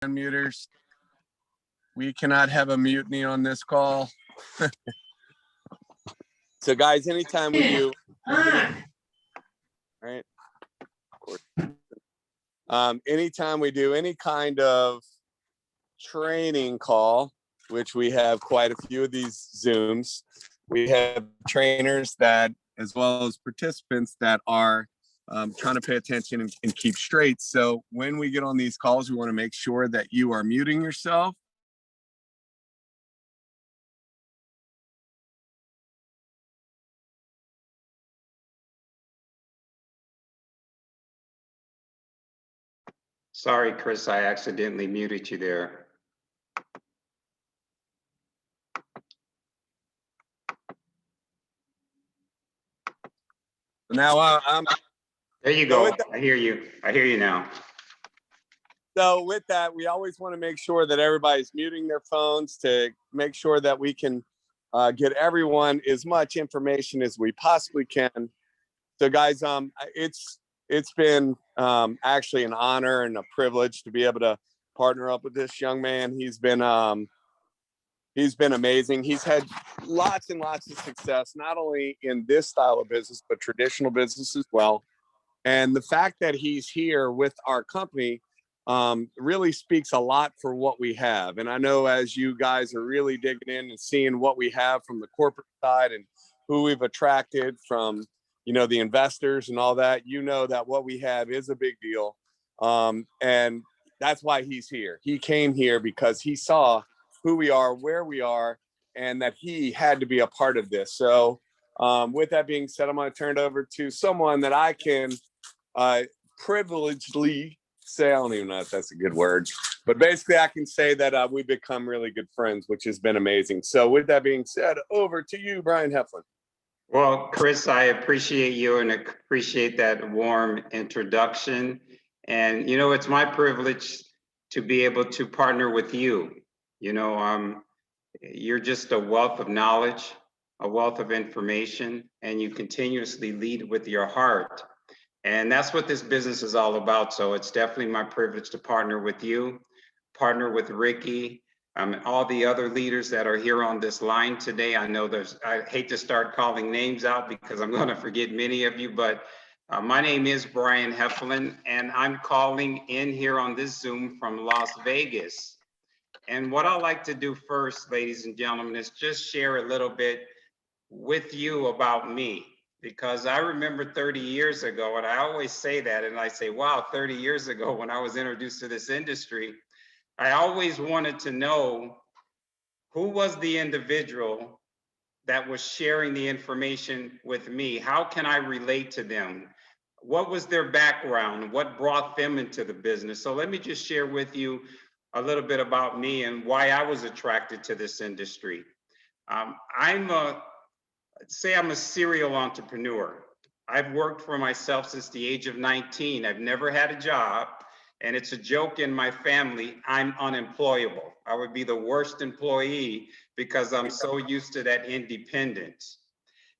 unmuters. We cannot have a mutiny on this call. So guys, anytime we do, right? Of course. Anytime we do any kind of training call, which we have quite a few of these Zooms, we have trainers that, as well as participants that are trying to pay attention and keep straight. So when we get on these calls, we want to make sure that you are muting yourself. Sorry, Chris, I accidentally muted you there. Now I'm. There you go. I hear you. I hear you now. So with that, we always want to make sure that everybody's muting their phones to make sure that we can get everyone as much information as we possibly can. So guys, it's been actually an honor and a privilege to be able to partner up with this young man. He's been amazing. He's had lots and lots of success, not only in this style of business, but traditional business as well. And the fact that he's here with our company really speaks a lot for what we have. And I know as you guys are really digging in and seeing what we have from the corporate side and who we've attracted from, the investors and all that, that what we have is a big deal. And that's why he's here. He came here because he saw who we are, where we are, and that he had to be a part of this. So with that being said, I'm going to turn it over to someone that I can privilegedly say, I don't even know if that's a good word, but basically I can say that we've become really good friends, which has been amazing. So with that being said, over to you, Brian Heflin. Well, Chris, I appreciate you and appreciate that warm introduction. And, it's my privilege to be able to partner with you. You're just a wealth of knowledge, a wealth of information, and you continuously lead with your heart. And that's what this business is all about. So it's definitely my privilege to partner with you, partner with Ricky, all the other leaders that are here on this line today. I know I hate to start calling names out because I'm going to forget many of you, but my name is Brian Heflin, and I'm calling in here on this Zoom from Las Vegas. And what I like to do first, ladies and gentlemen, is just share a little bit with you about me. Because I remember 30 years ago, and I always say that, and I say, wow, 30 years ago when I was introduced to this industry, I always wanted to know who was the individual that was sharing the information with me. How can I relate to them? What was their background? What brought them into the business? So let me just share with you a little bit about me and why I was attracted to this industry. I'm a serial entrepreneur. I've worked for myself since the age of 19. I've never had a job, and it's a joke in my family, I'm unemployable. I would be the worst employee because I'm so used to that independence.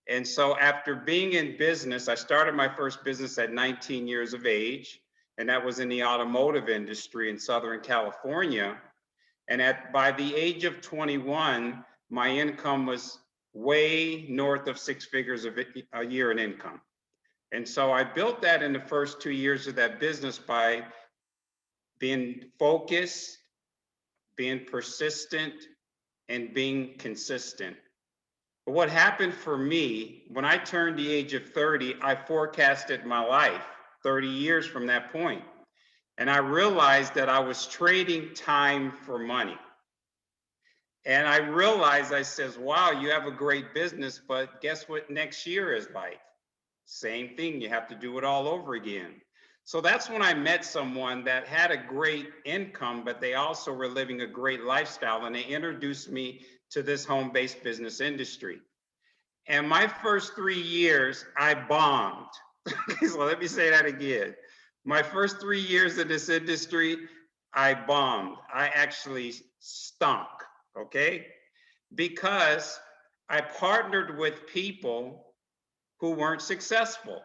And so after being in business, I started my first business at 19 years of age, and that was in the automotive industry in Southern California. And by the age of 21, my income was way north of 6 figures a year in income. And so I built that in the first 2 years of that business by being focused, being persistent, and being consistent. But what happened for me, when I turned the age of 30, I forecasted my life 30 years from that point. And I realized that I was trading time for money. And I realized, I says, wow, you have a great business, but guess what next year is like? Same thing, you have to do it all over again. So that's when I met someone that had a great income, but they also were living a great lifestyle, and they introduced me to this home-based business industry. And my first 3 years, I bombed. So let me say that again. My first 3 years in this industry, I bombed. I actually stunk. Okay? Because I partnered with people who weren't successful.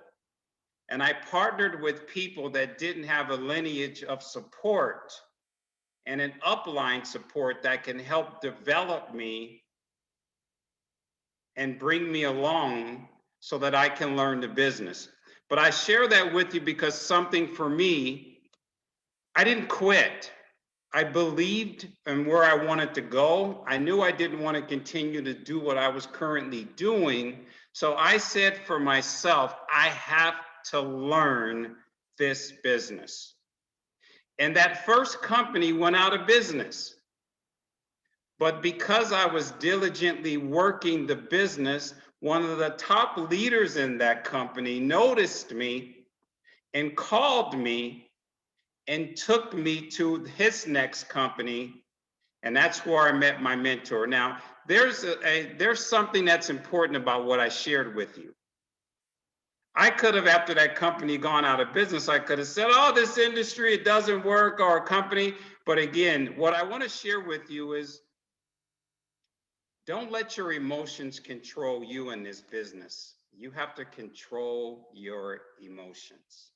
And I partnered with people that didn't have a lineage of support and an upline support that can help develop me and bring me along so that I can learn the business. But I share that with you because something for me, I didn't quit. I believed in where I wanted to go. I knew I didn't want to continue to do what I was currently doing. So I said for myself, I have to learn this business. And that first company went out of business. But because I was diligently working the business, one of the top leaders in that company noticed me and called me and took me to his next company. And that's where I met my mentor. Now, there's something that's important about what I shared with you. I could have, after that company gone out of business, I could have said, oh, this industry, it doesn't work, or a company. But again, what I want to share with you is don't let your emotions control you in this business. You have to control your emotions.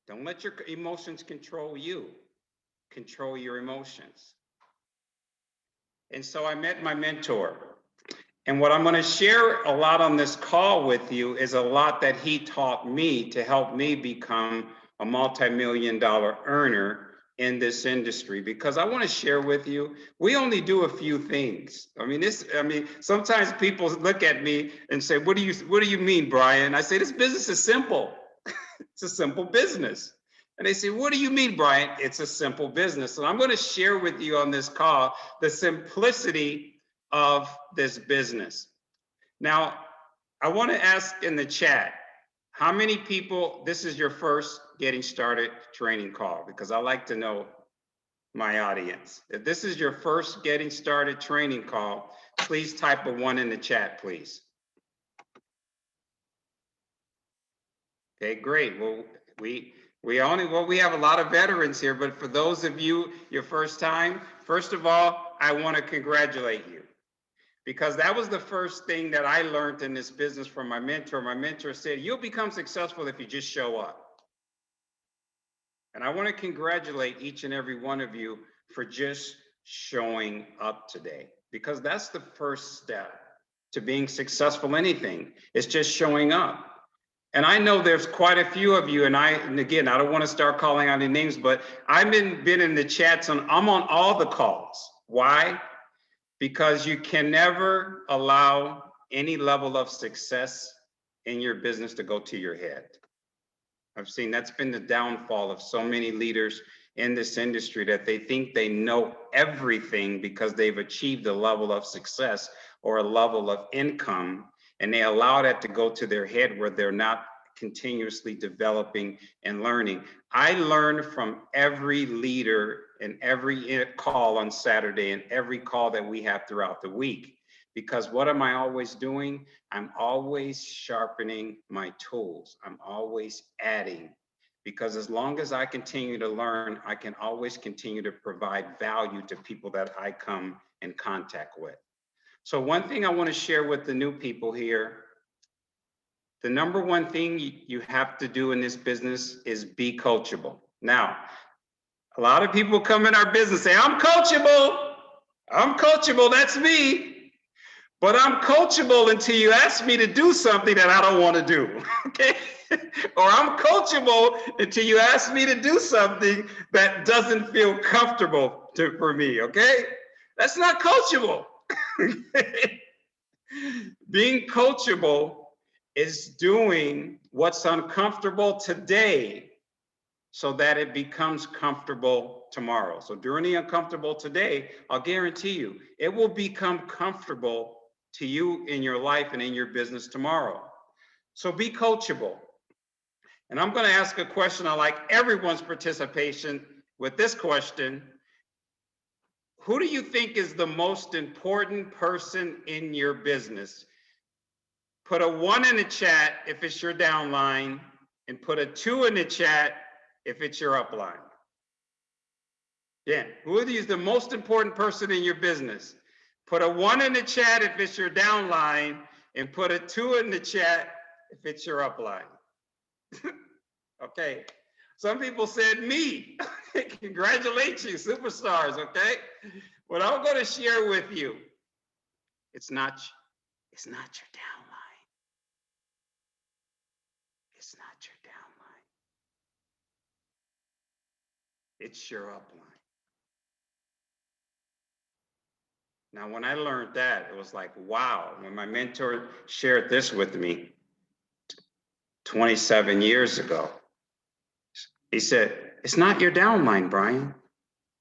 Don't let your emotions control you. Control your emotions. And so I met my mentor. And what I'm going to share a lot on this call with you is a lot that he taught me to help me become a multi-million-dollar earner in this industry. Because I want to share with you, we only do a few things. Sometimes people look at me and say, what do you mean, Brian? I say, this business is simple. It's a simple business. And they say, what do you mean, Brian? It's a simple business. And I'm going to share with you on this call the simplicity of this business. Now, I want to ask in the chat, how many people, this is your first getting started training call? Because I like to know my audience. If this is your first getting started training call, please type a 1 in the chat, please. Okay, great. Well, we have a lot of veterans here, but for those of you, your first time, first of all, I want to congratulate you, because that was the first thing that I learned in this business from my mentor. My mentor said, you'll become successful if you just show up. And I want to congratulate each and every one of you for just showing up today, because that's the first step to being successful in anything. It's just showing up. And I know there's quite a few of you, and again, I don't want to start calling out any names, but I've been in the chats, and I'm on all the calls. Why? Because you can never allow any level of success in your business to go to your head. I've seen that's been the downfall of so many leaders in this industry, that they think they know everything because they've achieved a level of success or a level of income, and they allow that to go to their head where they're not continuously developing and learning. I learn from every leader in every call on Saturday and every call that we have throughout the week. Because what am I always doing? I'm always sharpening my tools. I'm always adding. Because as long as I continue to learn, I can always continue to provide value to people that I come in contact with. So one thing I want to share with the new people here, the number one thing you have to do in this business is be coachable. Now, a lot of people come in our business and say, I'm coachable, that's me. But I'm coachable until you ask me to do something that I don't want to do, okay? Or I'm coachable until you ask me to do something that doesn't feel comfortable for me, okay? That's not coachable. Being coachable is doing what's uncomfortable today so that it becomes comfortable tomorrow. So during the uncomfortable today, I'll guarantee you, it will become comfortable to you in your life and in your business tomorrow. So be coachable. And I'm going to ask a question. I like everyone's participation with this question. Who do you think is the most important person in your business? Put a 1 in the chat if it's your downline, and put a 2 in the chat if it's your upline. Yeah, who is the most important person in your business? Put a 1 in the chat if it's your downline, and put a 2 in the chat if it's your upline. Okay, Some people said me. Congratulations, superstars, okay? What I'm going to share with you, it's not your downline. It's not your downline. It's your upline. Now, when I learned that, it was like, wow. When my mentor shared this with me 27 years ago, he said, it's not your downline, Brian.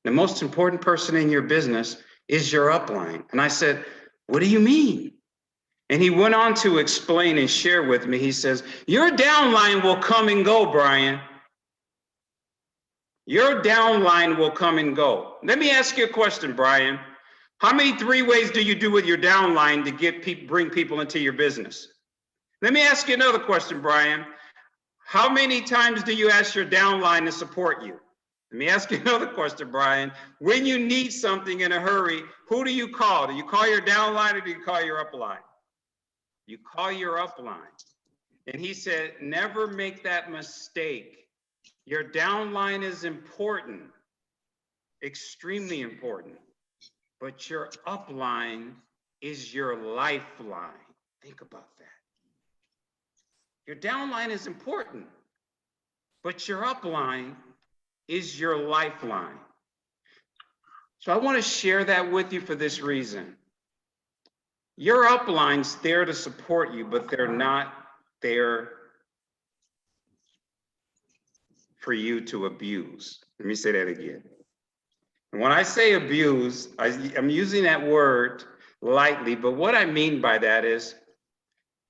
The most important person in your business is your upline. And I said, what do you mean? And he went on to explain and share with me. He says, your downline will come and go, Brian. Your downline will come and go. Let me ask you a question, Brian. How many 3-ways do you do with your downline to bring people into your business? Let me ask you another question, Brian. How many times do you ask your downline to support you? Let me ask you another question, Brian. When you need something in a hurry, who do you call? Do you call your downline or do you call your upline? You call your upline. And he said, never make that mistake. Your downline is important, extremely important, but your upline is your lifeline. Think about that. Your downline is important, but your upline is your lifeline. So I want to share that with you for this reason. Your upline's there to support you, but they're not there for you to abuse. Let me say that again. And when I say abuse, I'm using that word lightly, but what I mean by that is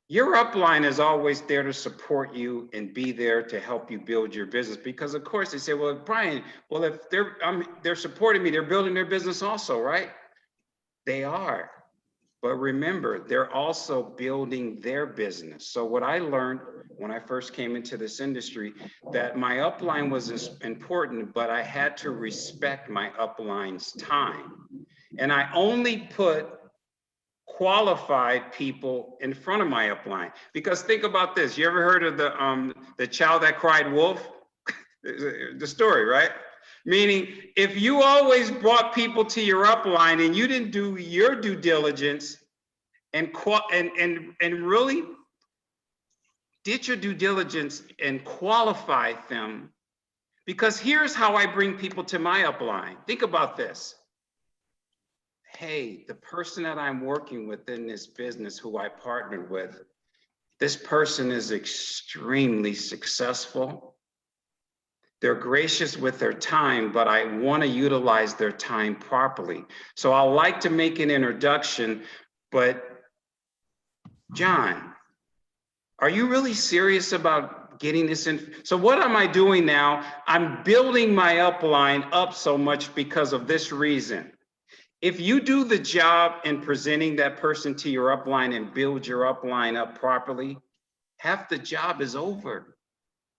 your upline is always there to support you and be there to help you build your business. Because of course they say, well, Brian, well, if they're supporting me, they're building their business also, right? They are. But remember, they're also building their business. So what I learned when I first came into this industry, that my upline was important, but I had to respect my upline's time. And I only put qualified people in front of my upline. Because think about this. You ever heard of the child that cried wolf? The story, right? Meaning, if you always brought people to your upline and you didn't do your due diligence and really did your due diligence and qualified them, because here's how I bring people to my upline. Think about this. Hey, the person that I'm working with in this business who I partnered with, this person is extremely successful. They're gracious with their time, but I want to utilize their time properly. So I'll like to make an introduction, but John, are you really serious about getting this in? So what am I doing now? I'm building my upline up so much because of this reason. If you do the job in presenting that person to your upline and build your upline up properly, half the job is over.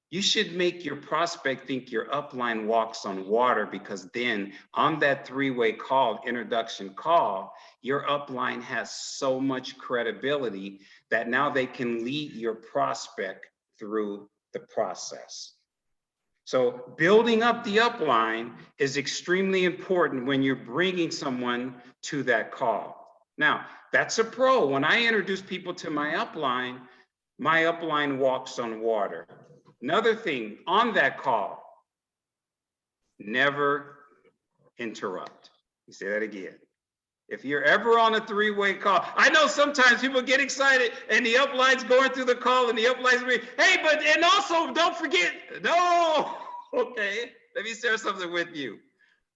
You should make your prospect think your upline walks on water, because then on that 3-way call, introduction call, your upline has so much credibility that now they can lead your prospect through the process. So building up the upline is extremely important when you're bringing someone to that call. Now, that's a pro. When I introduce people to my upline walks on water. Another thing on that call, never interrupt. You say that again. If you're ever on a 3-way call, I know sometimes people get excited and the upline's going through the call and the upline's hey, but, and also don't forget, no, okay, let me share something with you.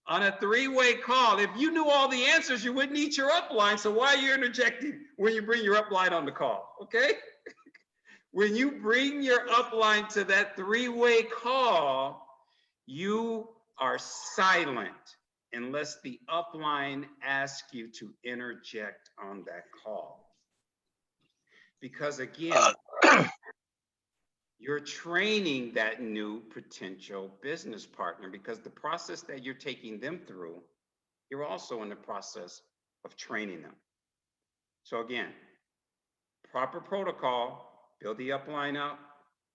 On a 3-way call, if you knew all the answers, you wouldn't need your upline, so why are you interjecting when you bring your upline on the call, okay? When you bring your upline to that 3-way call, you are silent unless the upline asks you to interject on that call. Because again, you're training that new potential business partner, because the process that you're taking them through, you're also in the process of training them. So again, proper protocol, build the upline up,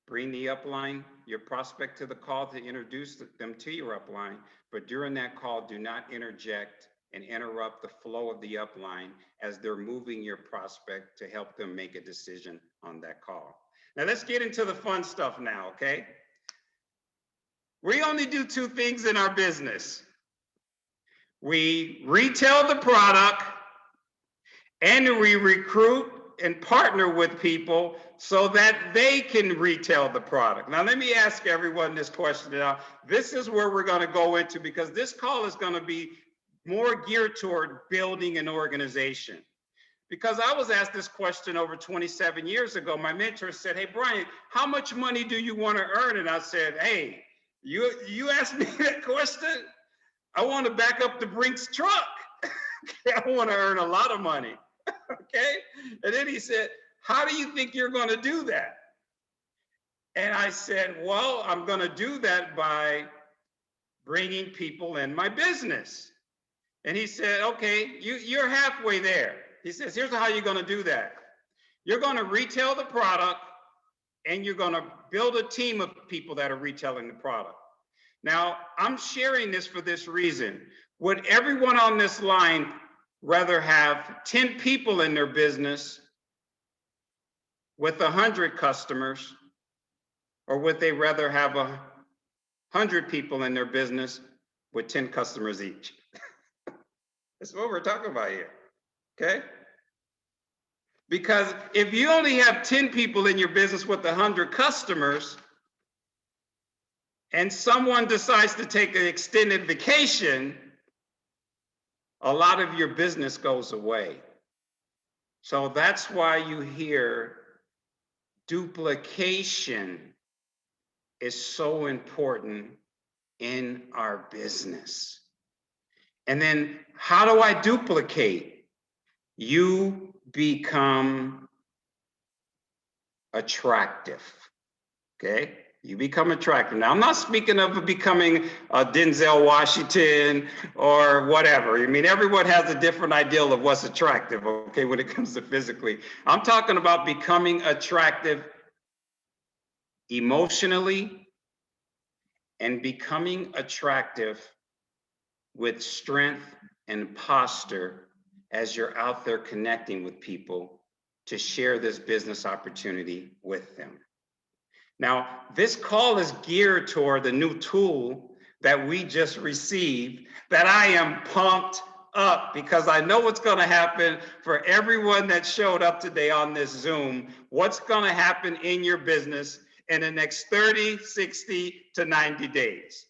bring the upline your prospect to the call to introduce them to your upline, but during that call, do not interject and interrupt the flow of the upline as they're moving your prospect to help them make a decision on that call. Now let's get into the fun stuff now, okay? We only do two things in our business. We retail the product and we recruit and partner with people so that they can retail the product. Now, let me ask everyone this question now. This is where we're going to go into, because this call is going to be more geared toward building an organization. Because I was asked this question over 27 years ago. My mentor said, hey, Brian, how much money do you want to earn? And I said, hey, you asked me that question? I want to back up the Brinks truck. I want to earn a lot of money. Okay. And then he said, how do you think you're going to do that? And I said, well, I'm going to do that by bringing people in my business. And he said, okay, you're halfway there. He says, here's how you're going to do that. You're going to retail the product and you're going to build a team of people that are retailing the product. Now, I'm sharing this for this reason. Would everyone on this line rather have 10 people in their business with 100 customers, or would they rather have 100 people in their business with 10 customers each? That's what we're talking about here, okay? Because if you only have 10 people in your business with 100 customers, and someone decides to take an extended vacation, a lot of your business goes away. So that's why you hear duplication is so important in our business. And then how do I duplicate? You become attractive, okay? You become attractive. Now, I'm not speaking of becoming a Denzel Washington or whatever. I mean, everyone has a different ideal of what's attractive, okay, when it comes to physically. I'm talking about becoming attractive emotionally and becoming attractive with strength and posture as you're out there connecting with people to share this business opportunity with them. Now, this call is geared toward the new tool that we just received that I am pumped up because I know what's going to happen for everyone that showed up today on this Zoom. What's going to happen in your business in the next 30, 60 to 90 days.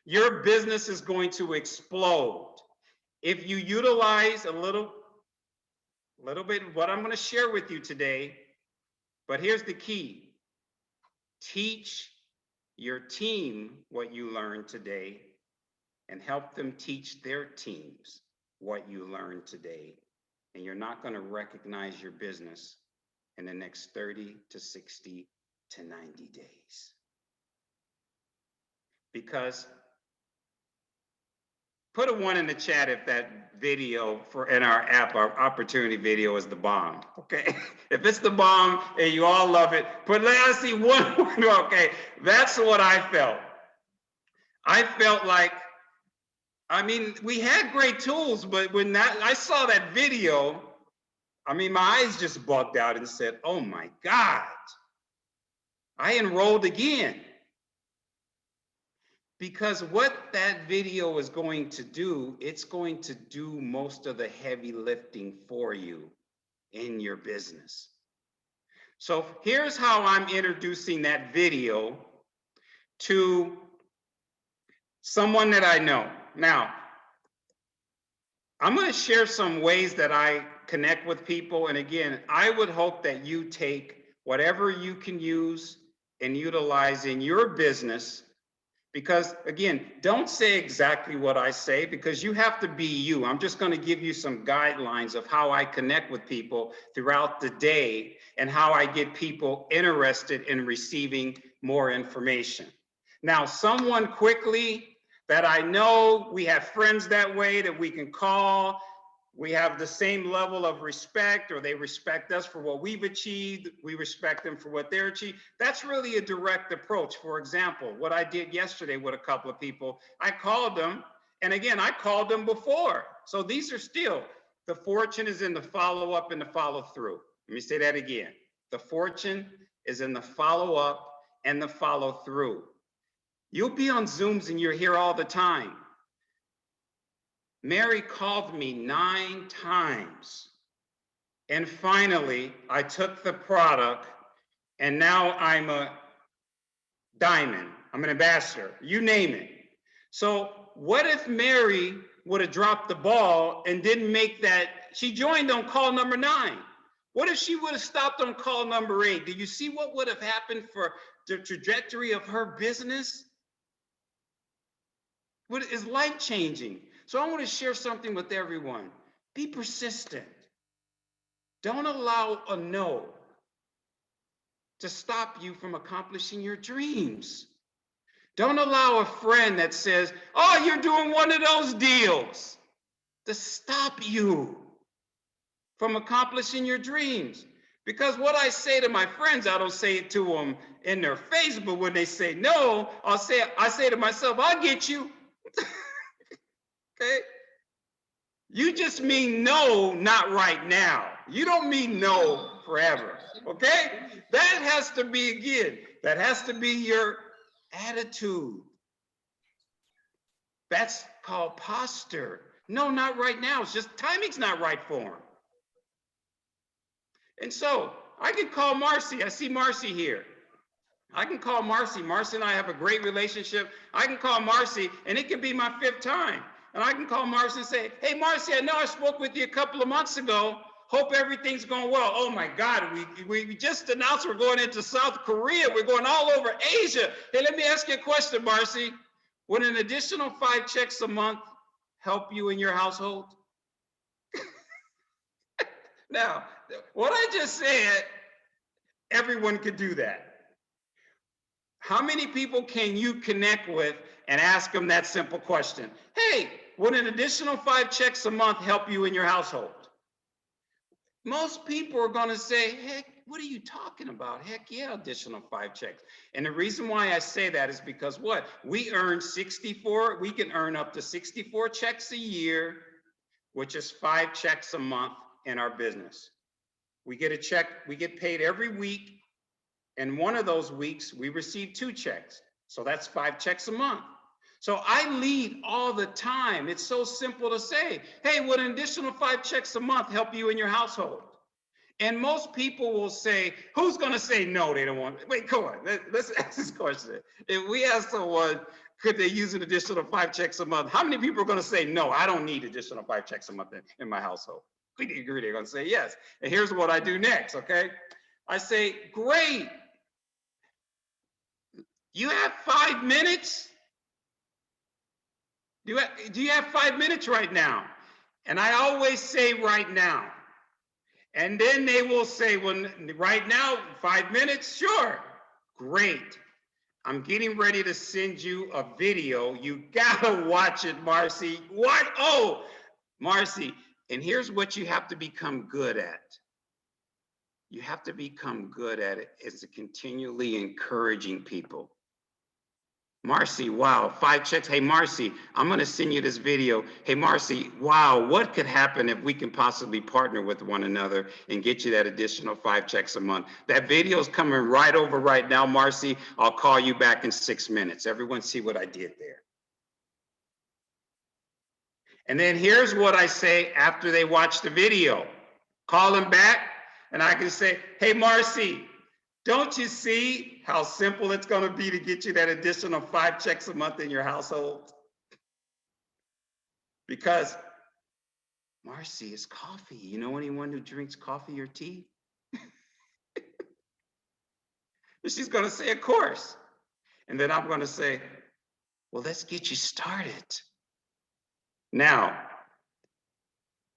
Your business is going to explode if you utilize a little bit of what I'm going to share with you today. But here's the key. Teach your team what you learned today and help them teach their teams what you learned today. And you're not going to recognize your business in the next 30 to 60 to 90 days. Because put a 1 in the chat if that video in our app, our opportunity video, is the bomb, okay? If it's the bomb and you all love it, let us see 1, okay? That's what I felt. I felt like, I mean, we had great tools, but when I saw that video, I mean, my eyes just bugged out and said, oh my God, I enrolled again. Because what that video is going to do, it's going to do most of the heavy lifting for you in your business. So here's how I'm introducing that video to someone that I know. Now, I'm going to share some ways that I connect with people. And again, I would hope that you take whatever you can use and utilize in your business. Because again, don't say exactly what I say because you have to be you. I'm just going to give you some guidelines of how I connect with people throughout the day and how I get people interested in receiving more information. Now, someone quickly that I know, we have friends that way that we can call. we have the same level of respect, or they respect us for what we've achieved. We respect them for what they're achieved. That's really a direct approach. For example, what I did yesterday with a couple of people, I called them, and again, I called them before. So these are still, the fortune is in the follow-up and the follow-through. Let me say that again. The fortune is in the follow-up and the follow-through. You'll be on Zooms and you're here all the time. Mary called me 9 times. And finally, I took the product, and now I'm a diamond. I'm an ambassador, you name it. So what if Mary would have dropped the ball and didn't make that? She joined on call number 9. What if she would have stopped on call number 8? Do you see what would have happened for the trajectory of her business? What is life-changing. So I want to share something with everyone. Be persistent. Don't allow a no to stop you from accomplishing your dreams. Don't allow a friend that says, oh, you're doing one of those deals, to stop you from accomplishing your dreams. Because what I say to my friends, I don't say it to them in their face, but when they say no, I say to myself, I'll get you. Okay? You just mean no, not right now. You don't mean no forever. Okay? That has to be, again, that has to be your attitude. That's called posture. No, not right now. It's just timing's not right for him. And so I can call Marcy. I see Marcy here. I can call Marcy. Marcy and I have a great relationship. I can call Marcy, and it can be my 5th time. And I can call Marcy and say, hey, Marcy, I know I spoke with you a couple of months ago. Hope everything's going well. Oh, my God, we just announced we're going into South Korea. We're going all over Asia. Hey, let me ask you a question, Marcy. Would an additional 5 checks a month help you in your household? Now, what I just said, everyone could do that. How many people can you connect with and ask them that simple question? Hey, would an additional 5 checks a month help you in your household? Most people are going to say, heck, what are you talking about? Heck yeah, additional 5 checks. And the reason why I say that is because what? We can earn up to 64 checks a year, which is 5 checks a month in our business. We get a check, we get paid every week. And one of those weeks, we receive 2 checks. So that's 5 checks a month. So I lead all the time. It's so simple to say, hey, would an additional 5 checks a month help you in your household? And most people will say, who's going to say no, they don't want it? Wait, come on, let's ask this question. If we ask someone, could they use an additional 5 checks a month? How many people are going to say, no, I don't need additional 5 checks a month in my household? We agree, they're going to say yes. And here's what I do next, okay? I say, great. You have 5 minutes? Do you have 5 minutes right now? And I always say right now. And then they will say, well, right now, 5 minutes? Sure. Great. I'm getting ready to send you a video. You gotta watch it, Marcy. What? Oh, Marcy. And here's what you have to become good at. You have to become good at it, is to continually encouraging people. Marcy, wow, 5 checks. Hey, Marcy, I'm going to send you this video. Hey, Marcy, wow, what could happen if we can possibly partner with one another and get you that additional 5 checks a month? That video's coming right over right now, Marcy. I'll call you back in 6 minutes. Everyone see what I did there. And then here's what I say after they watch the video. Call them back, and I can say, hey, Marcy, don't you see how simple it's going to be to get you that additional 5 checks a month in your household? Because Marcy is coffee. You know anyone who drinks coffee or tea? She's going to say, of course. And then I'm going to say, well, let's get you started. Now,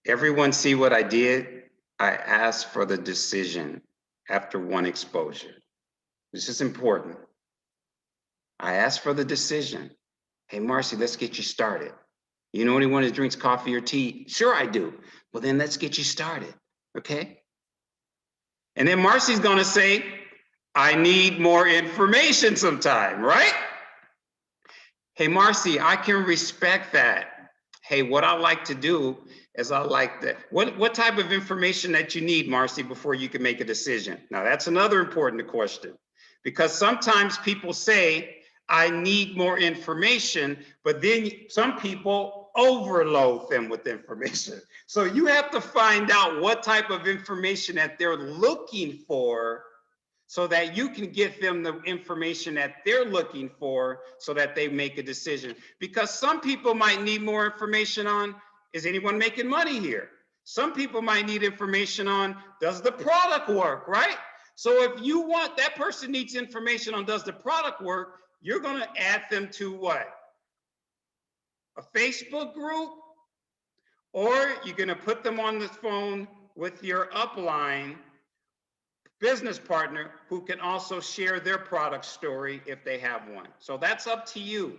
everyone see what I did? I asked for the decision after 1 exposure. This is important. I asked for the decision. Hey, Marcy, let's get you started. You know anyone who drinks coffee or tea? Sure, I do. Well, then let's get you started, okay? And then Marcy's gonna say, I need more information sometime, right? Hey, Marcy, I can respect that. Hey, what I like to do is I like that. What type of information that you need, Marcy, before you can make a decision? Now, that's another important question, because sometimes people say, I need more information, but then some people overload them with information. So you have to find out what type of information that they're looking for, so that you can get them the information that they're looking for so that they make a decision. Because some people might need more information on, is anyone making money here? Some people might need information on, does the product work, right? So if you want, that person needs information on, does the product work, you're gonna add them to what? A Facebook group, or you're gonna put them on the phone with your upline business partner who can also share their product story if they have one. So that's up to you.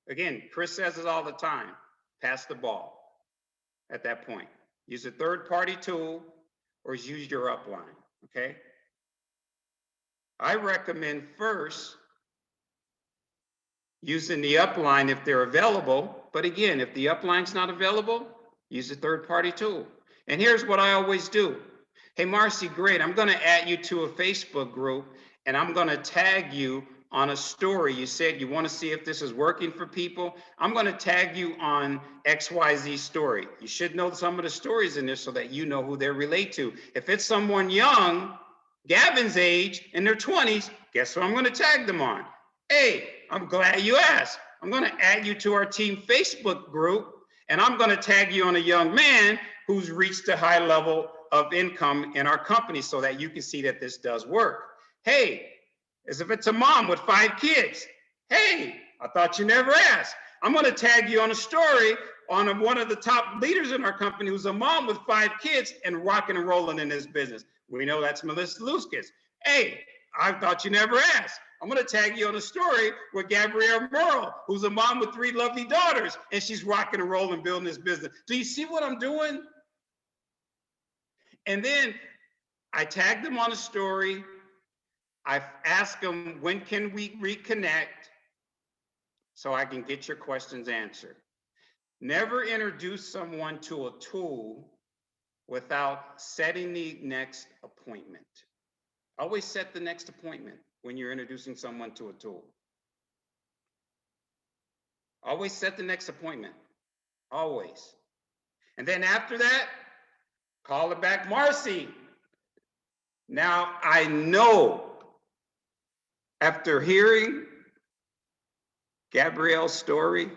Again, Chris says it all the time, pass the ball at that point. Use a third-party tool or use your upline, okay? I recommend first using the upline if they're available, but again, if the upline's not available, use a third-party tool. And here's what I always do. Hey, Marcy, great. I'm going to add you to a Facebook group, and I'm going to tag you on a story. You said you want to see if this is working for people. I'm going to tag you on XYZ story. You should know some of the stories in this so that you know who they relate to. If it's someone young, Gavin's age, in their 20s, guess what I'm going to tag them on? Hey, I'm glad you asked. I'm going to add you to our team Facebook group, and I'm going to tag you on a young man who's reached a high level of income in our company so that you can see that this does work. Hey, as if it's a mom with 5 kids. Hey, I thought you never asked. I'm going to tag you on a story on one of the top leaders in our company who's a mom with 5 kids and rocking and rolling in this business. We know that's Melissa Luskis. Hey, I thought you never asked. I'm going to tag you on a story with Gabrielle Merle, who's a mom with 3 lovely daughters, and she's rocking and rolling building this business. Do you see what I'm doing? And then I tag them on a story. I ask them, when can we reconnect so I can get your questions answered? Never introduce someone to a tool without setting the next appointment. Always set the next appointment when you're introducing someone to a tool. Always set the next appointment, always. And then after that, call it back, Marcy. Now, I know after hearing Gabrielle's story,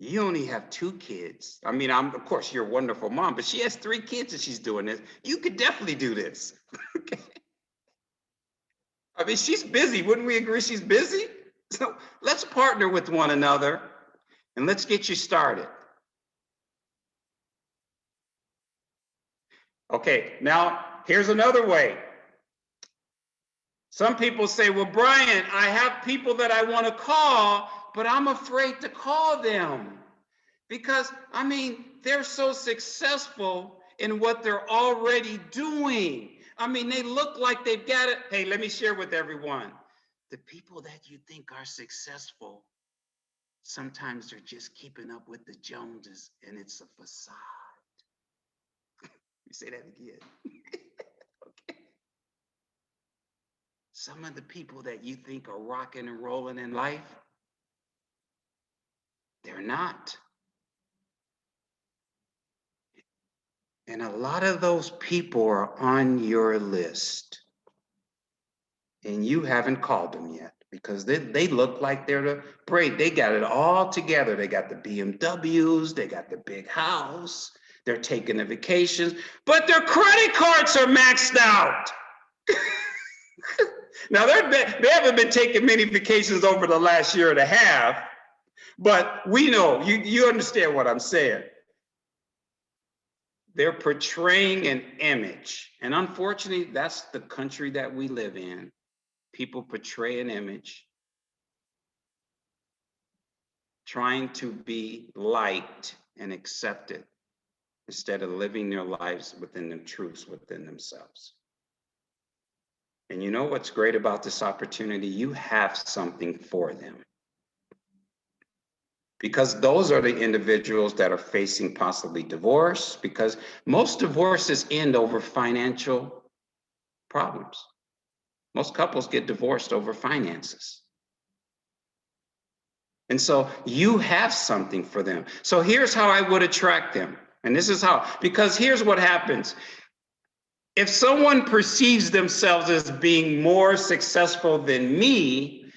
you only have 2 kids. I mean, of course, you're a wonderful mom, but she has 3 kids and she's doing this. You could definitely do this. Okay. I mean, she's busy. Wouldn't we agree she's busy? So let's partner with one another and let's get you started. Okay, now here's another way. Some people say, well, Brian, I have people that I want to call, but I'm afraid to call them because, I mean, they're so successful in what they're already doing. I mean, they look like they've got it. Hey, let me share with everyone. The people that you think are successful, sometimes they're just keeping up with the Joneses, and it's a facade. Let me say that again. Okay. Some of the people that you think are rocking and rolling in life, they're not. And a lot of those people are on your list. And you haven't called them yet because they look like they're the great. They got it all together. They got the BMWs, they got the big house, they're taking the vacations, but their credit cards are maxed out. Now, they haven't been taking many vacations over the last year and a half, but we know, you understand what I'm saying. They're portraying an image. And unfortunately, that's the country that we live in. People portray an image. trying to be liked and accepted instead of living their lives within the truths within themselves. And you know what's great about this opportunity? You have something for them. Because those are the individuals that are facing possibly divorce, because most divorces end over financial problems. Most couples get divorced over finances. And so you have something for them. So here's how I would attract them. And this is how, because here's what happens. If someone perceives themselves as being more successful than me,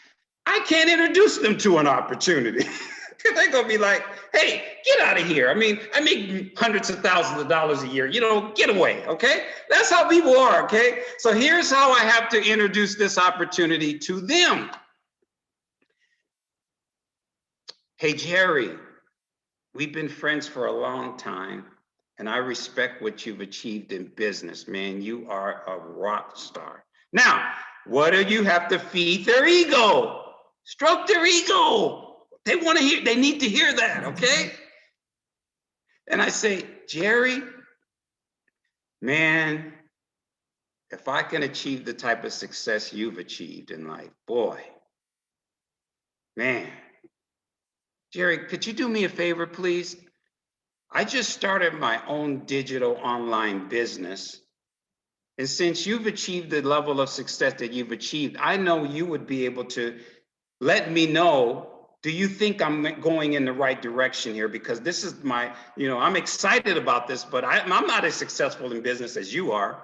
I can't introduce them to an opportunity. They're gonna be like, hey, get out of here. I mean, I make hundreds of thousands of dollars a year, get away, okay? That's how people are, okay? So here's how I have to introduce this opportunity to them. Hey, Jerry, we've been friends for a long time, and I respect what you've achieved in business, man. You are a rock star. Now, what do you have to feed their ego? Stroke their ego. They want to hear, they need to hear that, okay? And I say, Jerry, man, if I can achieve the type of success you've achieved in life, boy, man. Jerry, could you do me a favor, please? I just started my own digital online business. And since you've achieved the level of success that you've achieved, I know you would be able to let me know, do you think I'm going in the right direction here? Because this is my, I'm excited about this, but I'm not as successful in business as you are.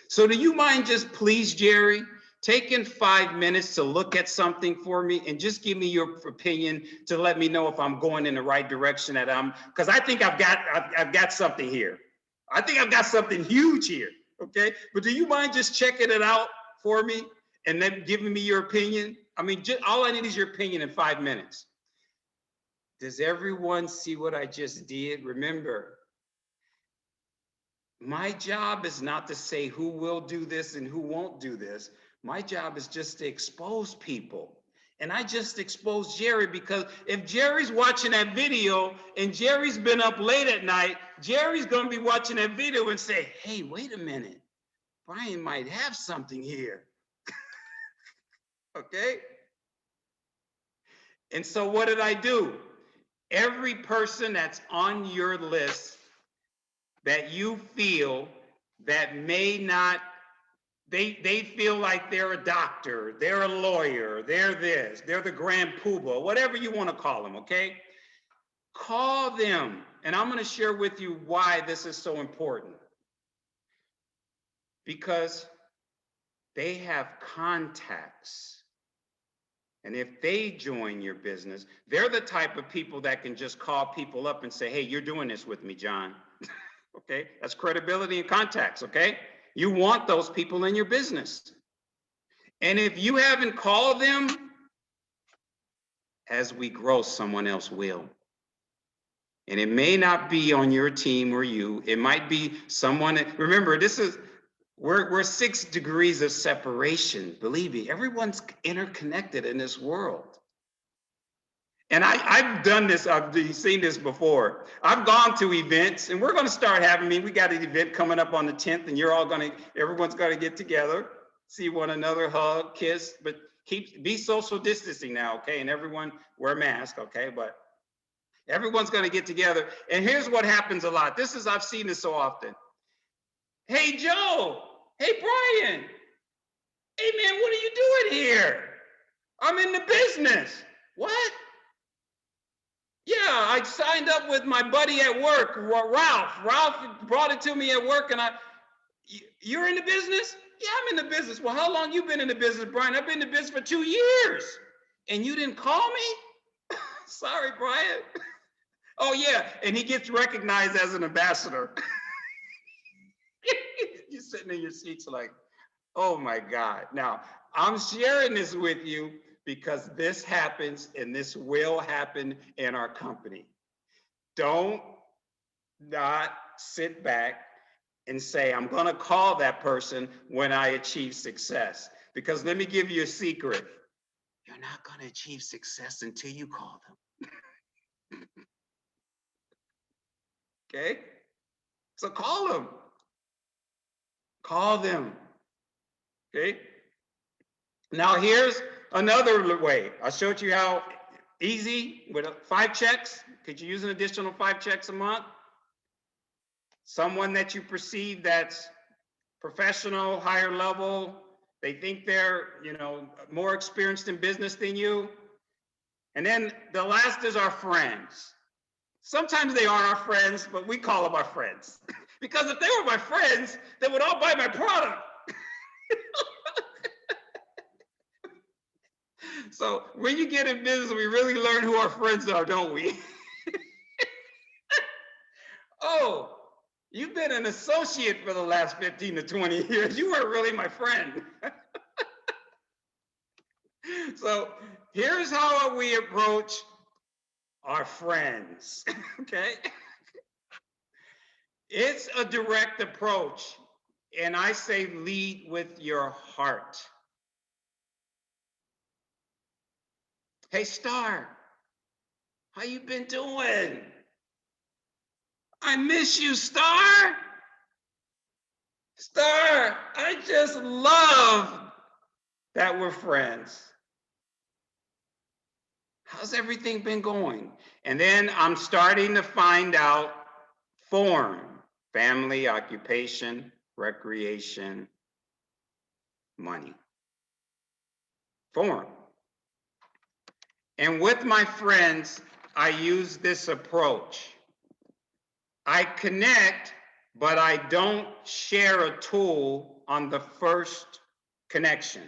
So do you mind just please, Jerry, taking 5 minutes to look at something for me and just give me your opinion to let me know if I'm going in the right direction because I think I've got something here. I think I've got something huge here, okay? But do you mind just checking it out for me and then giving me your opinion? I mean, all I need is your opinion in 5 minutes. Does everyone see what I just did? Remember, my job is not to say who will do this and who won't do this. My job is just to expose people. And I just exposed Jerry because if Jerry's watching that video and Jerry's been up late at night, Jerry's going to be watching that video and say, hey, wait a minute. Brian might have something here. Okay? And so what did I do? Every person that's on your list that you feel that may not, they feel like they're a doctor, they're a lawyer, they're this, they're the grand poobah, whatever you want to call them, okay? Call them. And I'm going to share with you why this is so important. Because they have contacts. And if they join your business, they're the type of people that can just call people up and say, hey, you're doing this with me, John. Okay, that's credibility and contacts, okay? You want those people in your business. And if you haven't called them, as we grow, someone else will. And it may not be on your team or you, it might be someone, remember, we're 6 degrees of separation. Believe me, everyone's interconnected in this world. And I've done this, I've seen this before. I've gone to events and we're going to start having we got an event coming up on the 10th and everyone's going to get together, see one another, hug, kiss, but be social distancing now, okay? And everyone wear a mask, okay? But everyone's going to get together. And here's what happens a lot. I've seen this so often. Hey, Joe. Hey, Brian. Hey, man, what are you doing here? I'm in the business. What? Yeah, I signed up with my buddy at work, Ralph. Ralph brought it to me at work, and you're in the business? Yeah, I'm in the business. Well, how long you been in the business, Brian? I've been in the business for 2 years. And you didn't call me? Sorry, Brian. Oh, yeah, and he gets recognized as an ambassador. You're sitting in your seats like, oh my God. Now, I'm sharing this with you because this happens and this will happen in our company. Don't not sit back and say, I'm going to call that person when I achieve success. Because let me give you a secret. You're not going to achieve success until you call them. Okay? So call them. Call them. Okay? Now here's another way. I showed you how easy with 5 checks. Could you use an additional 5 checks a month? Someone that you perceive that's professional, higher level, they think they're, more experienced in business than you. And then the last is our friends. Sometimes they aren't our friends, but we call them our friends. Because if they were my friends, they would all buy my product. So when you get in business, we really learn who our friends are, don't we? Oh, you've been an associate for the last 15 to 20 years. You weren't really my friend. So here's how we approach our friends, okay? It's a direct approach, and I say lead with your heart. Hey, Star, how you been doing? I miss you, Star. Star, I just love that we're friends. How's everything been going? And then I'm starting to find out form, family, occupation, recreation, money. Form. And with my friends, I use this approach. I connect, but I don't share a tool on the first connection.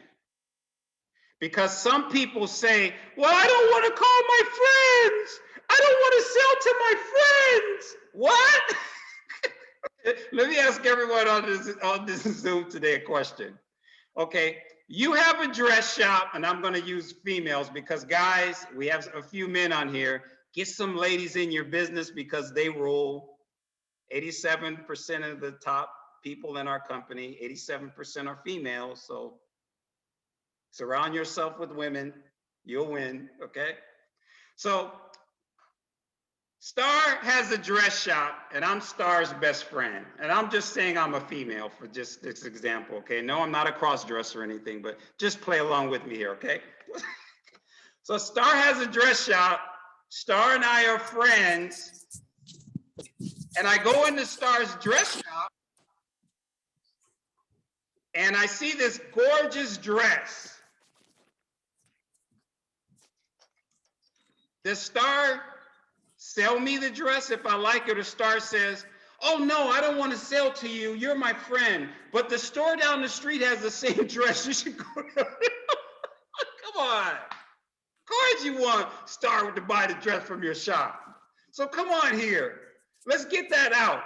Because some people say, well, I don't want to call my friends. I don't want to sell to my friends. What? Let me ask everyone on this Zoom today a question. Okay, you have a dress shop, and I'm going to use females because, guys, we have a few men on here. Get some ladies in your business because they rule. 87% of the top people in our company, 87% are females. So surround yourself with women, you'll win, okay? So Star has a dress shop, and I'm Star's best friend. And I'm just saying I'm a female for just this example, okay? No, I'm not a cross-dresser or anything, but just play along with me here, okay? So Star has a dress shop. Star and I are friends. And I go into Star's dress shop, and I see this gorgeous dress. Does Star sell me the dress if I like it, or Star says, oh no, I don't want to sell to you, you're my friend, but the store down the street has the same dress, you should go there. Come on. Of course you want Star to buy the dress from your shop. So come on here. Let's get that out.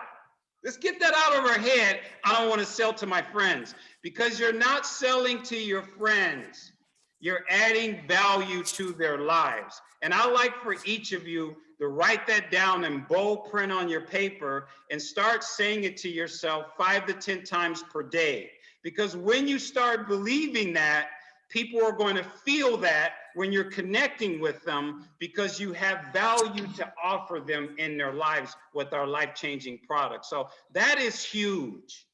Let's get that out of our head. I don't want to sell to my friends, because you're not selling to your friends. You're adding value to their lives. And I like for each of you to write that down in bold print on your paper and start saying it to yourself 5 to 10 times per day. Because when you start believing that, people are going to feel that when you're connecting with them, because you have value to offer them in their lives with our life-changing products. So that is huge.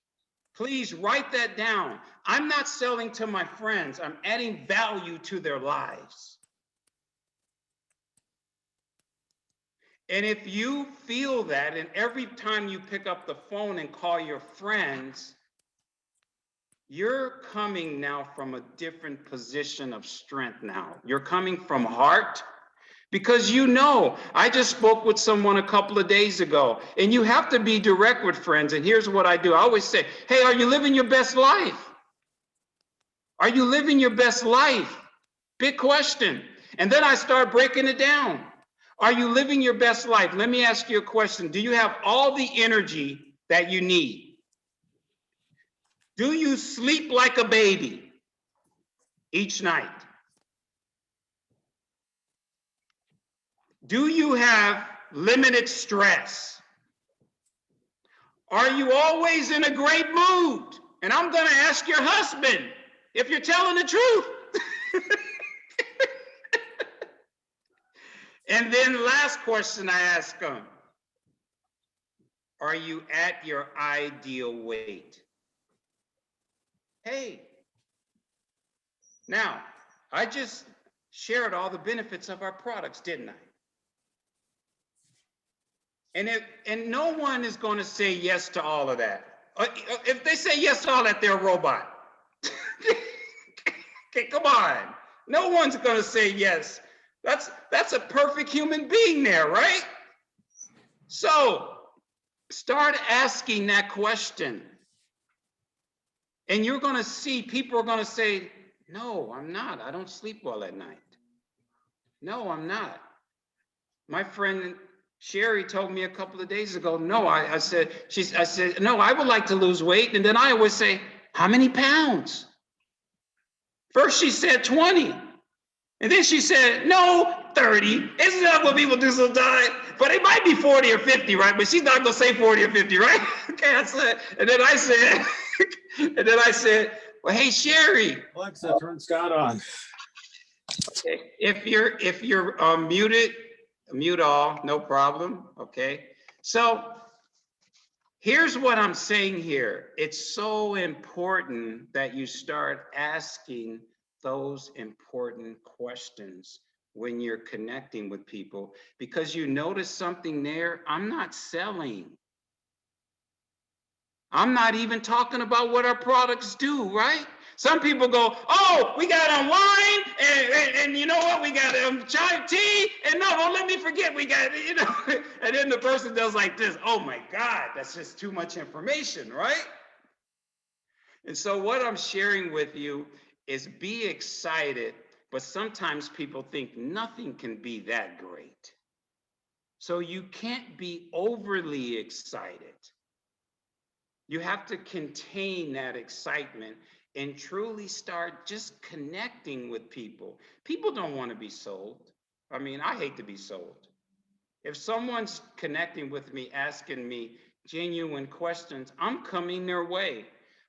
Please write that down. I'm not selling to my friends. I'm adding value to their lives. And if you feel that, and every time you pick up the phone and call your friends, you're coming now from a different position of strength now. You're coming from heart, because I just spoke with someone a couple of days ago, and you have to be direct with friends. And here's what I do. I always say, hey, are you living your best life? Are you living your best life? Big question. And then I start breaking it down. Are you living your best life? Let me ask you a question. Do you have all the energy that you need? Do you sleep like a baby each night? Do you have limited stress? Are you always in a great mood? And I'm going to ask your husband if you're telling the truth. And then last question I ask him, Are you at your ideal weight? Hey, now, I just shared all the benefits of our products, didn't I? And no one is going to say yes to all of that. If they say yes to all that, they're a robot. Okay, come on. No one's going to say yes. That's a perfect human being there, right? So start asking that question. And you're going to see people are going to say, no, I'm not. I don't sleep well at night. No, I'm not. My friend Sherry told me a couple of days ago, no, I said, no, I would like to lose weight. And then I always say, how many pounds? First she said 20. And then she said, no, 30. Isn't that what people do sometimes? But it might be 40 or 50, right? But she's not gonna say 40 or 50, right? Okay, I said, and then I said, well, hey, Sherry. Alexa, turn Scott on. Okay, if you're muted, mute all, no problem, okay? So here's what I'm saying here. It's so important that you start asking those important questions when you're connecting with people, because you notice something there. I'm not selling. I'm not even talking about what our products do, right? Some people go, oh, we got wine, and you know what? We got chai tea, and no, don't let me forget, we got, you know, and then the person does like this. Oh my God, that's just too much information, right? And so what I'm sharing with you is be excited, but sometimes people think nothing can be that great. So you can't be overly excited. You have to contain that excitement and truly start just connecting with people. People don't want to be sold. I mean, I hate to be sold. If someone's connecting with me, asking me genuine questions, I'm coming their way.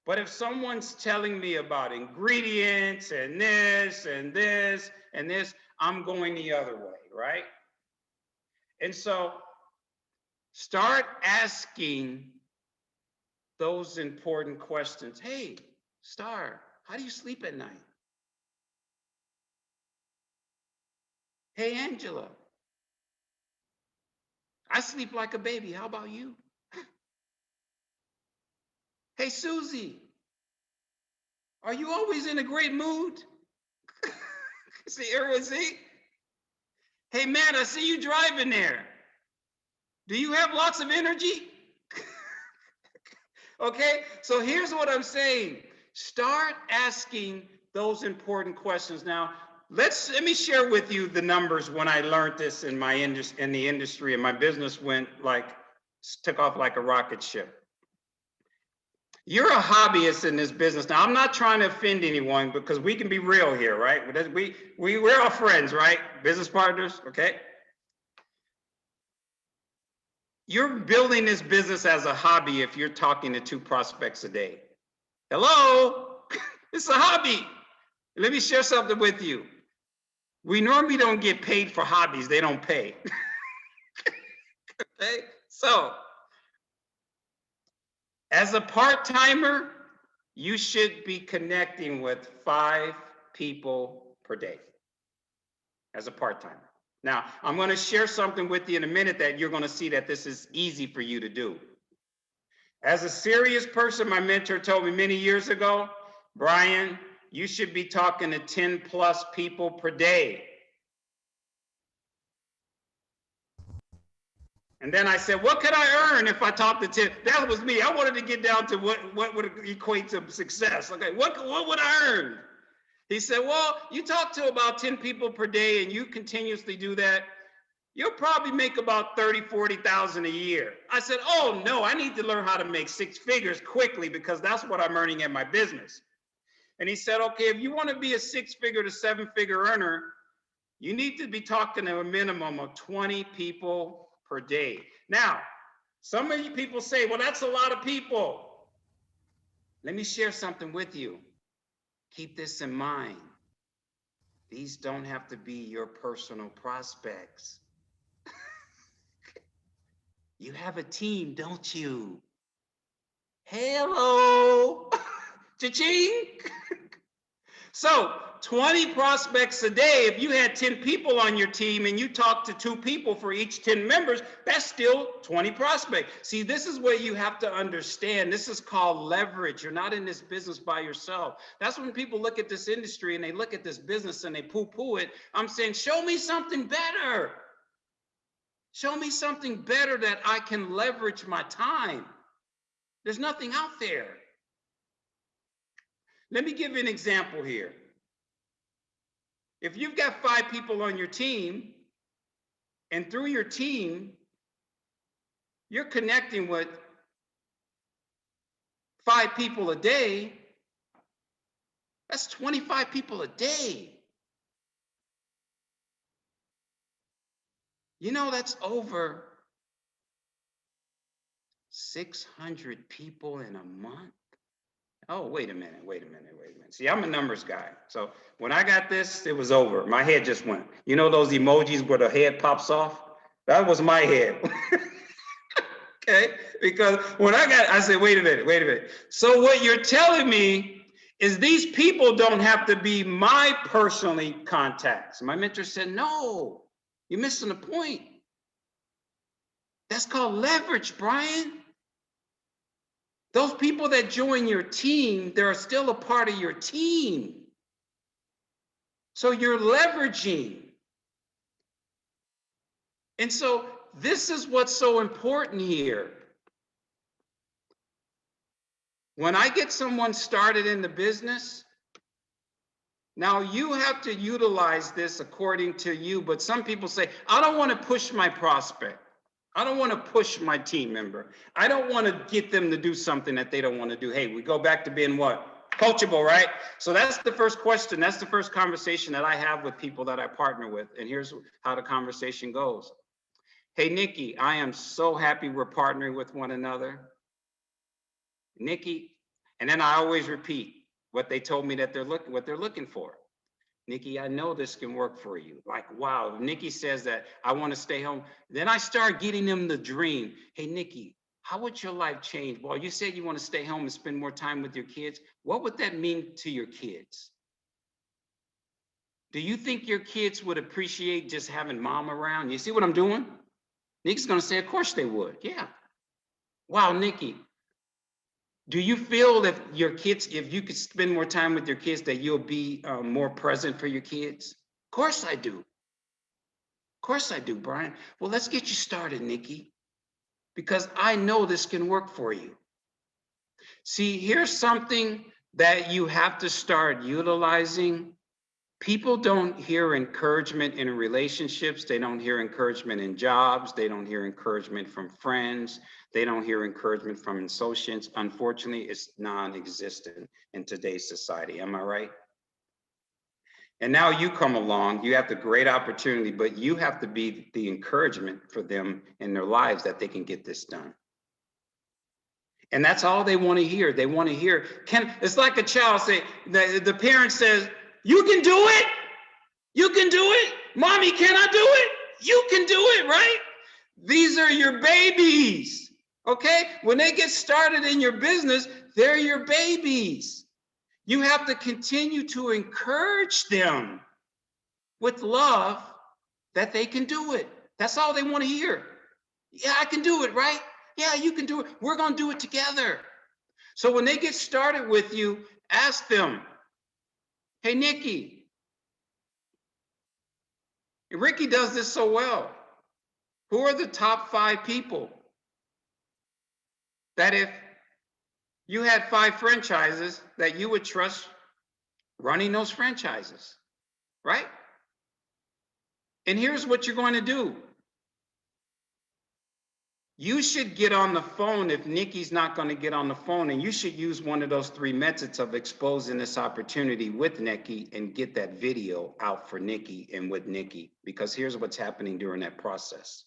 But if someone's telling me about ingredients and this and this and this, I'm going the other way, right? And so start asking those important questions. Hey, Star, how do you sleep at night? Hey, Angela, I sleep like a baby. How about you? Hey, Susie, are you always in a great mood? See, everyone see? Hey, Matt, I see you driving there. Do you have lots of energy? Okay, so here's what I'm saying. Start asking those important questions. Now, let me share with you the numbers when I learned this in the industry, and my business took off like a rocket ship. You're a hobbyist in this business. Now, I'm not trying to offend anyone because we can be real here, right? We're all friends, right? Business partners, okay? You're building this business as a hobby if you're talking to 2 prospects a day. Hello, it's a hobby. Let me share something with you. We normally don't get paid for hobbies. They don't pay. Okay, so as a part-timer, you should be connecting with 5 people per day as a part-timer. Now, I'm going to share something with you in a minute that you're going to see that this is easy for you to do. As a serious person, my mentor told me many years ago, Brian, you should be talking to 10 plus people per day. And then I said, what could I earn if I talked to 10? That was me. I wanted to get down to what would equate to success. Okay, what would I earn? He said, well, you talk to about 10 people per day and you continuously do that, you'll probably make about 30, 40,000 a year. I said, oh no, I need to learn how to make 6 figures quickly because that's what I'm earning in my business. And he said, okay, if you want to be a 6-figure to 7-figure earner, you need to be talking to a minimum of 20 people per day. Now, some of you people say, well, that's a lot of people. Let me share something with you. Keep this in mind. These don't have to be your personal prospects. You have a team, don't you? Hello. Cha-ching. So 20 prospects a day, if you had 10 people on your team and you talk to 2 people for each 10 members, that's still 20 prospects. See, this is what you have to understand. This is called leverage. You're not in this business by yourself. That's when people look at this industry and they look at this business and they poo-poo it. I'm saying, show me something better. Show me something better that I can leverage my time. There's nothing out there. Let me give you an example here. If you've got 5 people on your team, and through your team, you're connecting with 5 people a day, that's 25 people a day. You know, that's over 600 people in a month. Oh, wait a minute. See, I'm a numbers guy. So when I got this, it was over. My head just went. You know those emojis where the head pops off? That was my head. Okay? Because when I said, wait a minute. So what you're telling me is these people don't have to be my personally contacts. My mentor said, no, you're missing the point. That's called leverage, Brian. Those people that join your team, they're still a part of your team. So you're leveraging. And so this is what's so important here. When I get someone started in the business, now you have to utilize this according to you, but some people say, I don't want to push my prospect. I don't want to push my team member. I don't want to get them to do something that they don't want to do. Hey, we go back to being what? Coachable, right? So that's the first question. That's the first conversation that I have with people that I partner with. And here's how the conversation goes. Hey, Nikki, I am so happy we're partnering with one another. Nikki, and then I always repeat what they told me that what they're looking for. Nikki, I know this can work for you. Like, wow, Nikki says that I want to stay home. Then I start getting them the dream. Hey, Nikki, how would your life change? Well, you said you want to stay home and spend more time with your kids. What would that mean to your kids? Do you think your kids would appreciate just having mom around? You see what I'm doing? Nikki's going to say, of course they would. Yeah. Wow, Nikki, do you feel that your kids, if you could spend more time with your kids, that you'll be more present for your kids? Of course I do. Of course I do, Brian. Well, let's get you started, Nikki, because I know this can work for you. See, here's something that you have to start utilizing. People don't hear encouragement in relationships. They don't hear encouragement in jobs. They don't hear encouragement from friends. They don't hear encouragement from associates. Unfortunately, it's non-existent in today's society. Am I right? And now you come along, you have the great opportunity, but you have to be the encouragement for them in their lives that they can get this done. And that's all they want to hear. They want to hear, it's like a child say, the parent says, you can do it. You can do it. Mommy, can I do it? You can do it, right? These are your babies, okay? When they get started in your business, they're your babies. You have to continue to encourage them with love that they can do it. That's all they want to hear. Yeah, I can do it, right? Yeah, you can do it. We're going to do it together. So when they get started with you, ask them, hey, Nikki, Ricky does this so well. Who are the top 5 people that if you had 5 franchises that you would trust running those franchises, right? And here's what you're going to do. You should get on the phone if Nikki's not going to get on the phone, and you should use one of those 3 methods of exposing this opportunity with Nikki and get that video out for Nikki and with Nikki, because here's what's happening during that process.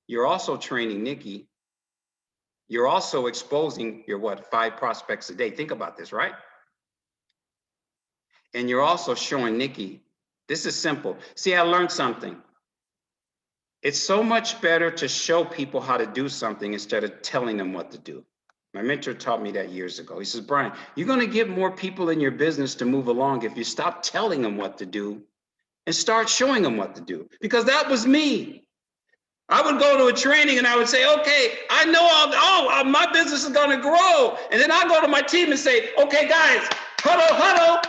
You're also training Nikki. You're also exposing your 5 prospects a day. Think about this, right? And you're also showing Nikki, this is simple. See, I learned something. It's so much better to show people how to do something instead of telling them what to do. My mentor taught me that years ago. He says, Brian, you're going to get more people in your business to move along if you stop telling them what to do and start showing them what to do. Because that was me. I would go to a training and I would say, okay, I know my business is going to grow. And then I go to my team and say, okay, guys, huddle,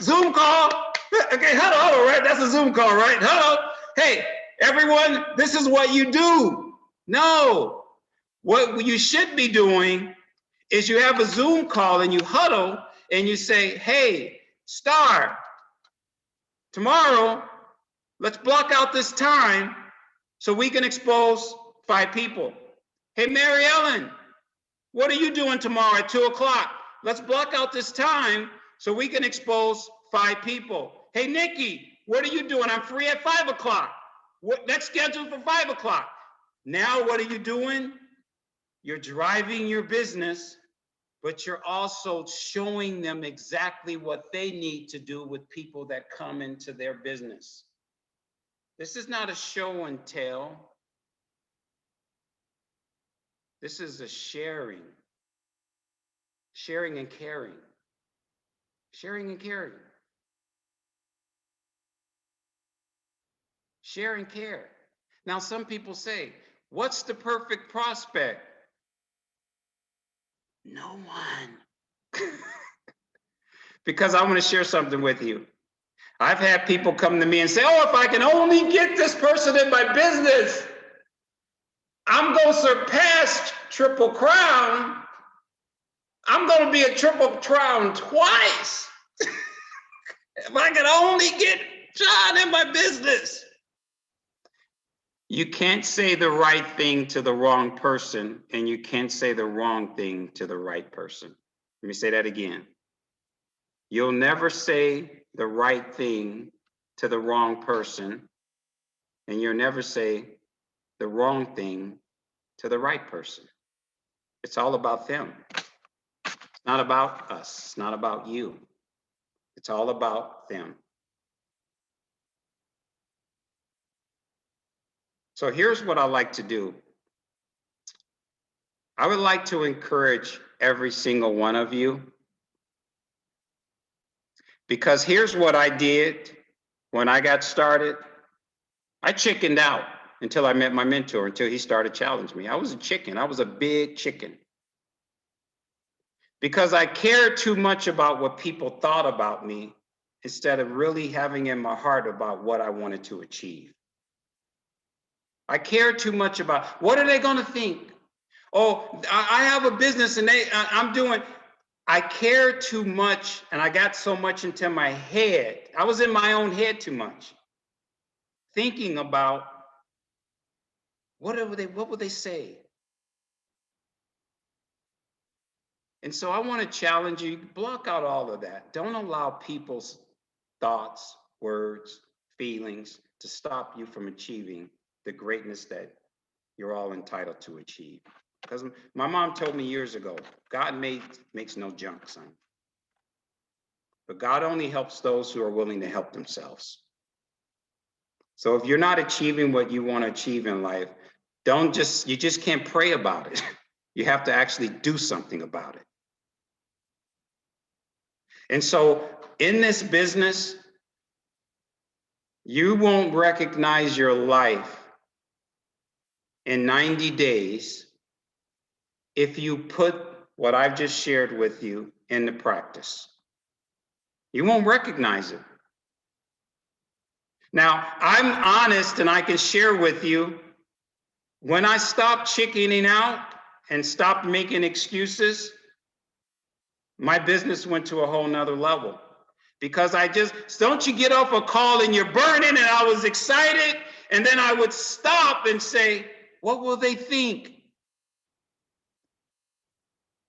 Zoom call. Okay, huddle, right? That's a Zoom call, right? Huddle. Hey, everyone, this is what you do. No, what you should be doing is you have a Zoom call and you huddle and you say, hey, Star, tomorrow, let's block out this time so we can expose 5 people. Hey, Mary Ellen, what are you doing tomorrow at 2 o'clock? Let's block out this time so we can expose 5 people. Hey, Nikki, what are you doing? I'm free at 5 o'clock. Let's schedule for 5 o'clock. Now, what are you doing? You're driving your business, but you're also showing them exactly what they need to do with people that come into their business. This is not a show and tell. This is a sharing and caring. Sharing and caring. Share and care. Now, some people say, what's the perfect prospect? No one. Because I want to share something with you. I've had people come to me and say, oh, if I can only get this person in my business, I'm going to surpass Triple Crown. I'm going to be a Triple Crown twice. If I can only get John in my business. You can't say the right thing to the wrong person, and you can't say the wrong thing to the right person. Let me say that again. You'll never say the right thing to the wrong person, and you'll never say the wrong thing to the right person. It's all about them. It's not about us. It's not about you. It's all about them. So here's what I like to do. I would like to encourage every single one of you, because here's what I did when I got started. I chickened out until I met my mentor, until he started challenging me. I was a chicken. I was a big chicken. Because I cared too much about what people thought about me instead of really having in my heart about what I wanted to achieve. I cared too much about what are they going to think? Oh, I have a business and I'm doing. I cared too much and I got so much into my head. I was in my own head too much, thinking about what would they say? And so I want to challenge you, block out all of that. Don't allow people's thoughts, words, feelings to stop you from achieving the greatness that you're all entitled to achieve. Because my mom told me years ago, God makes no junk, son. But God only helps those who are willing to help themselves. So if you're not achieving what you want to achieve in life, you just can't pray about it. You have to actually do something about it. And so in this business, you won't recognize your life in 90 days if you put what I've just shared with you into practice. You won't recognize it. Now, I'm honest and I can share with you, when I stopped chickening out and stopped making excuses, my business went to a whole nother level. Because don't you get off a call and you're burning, and I was excited, and then I would stop and say, what will they think?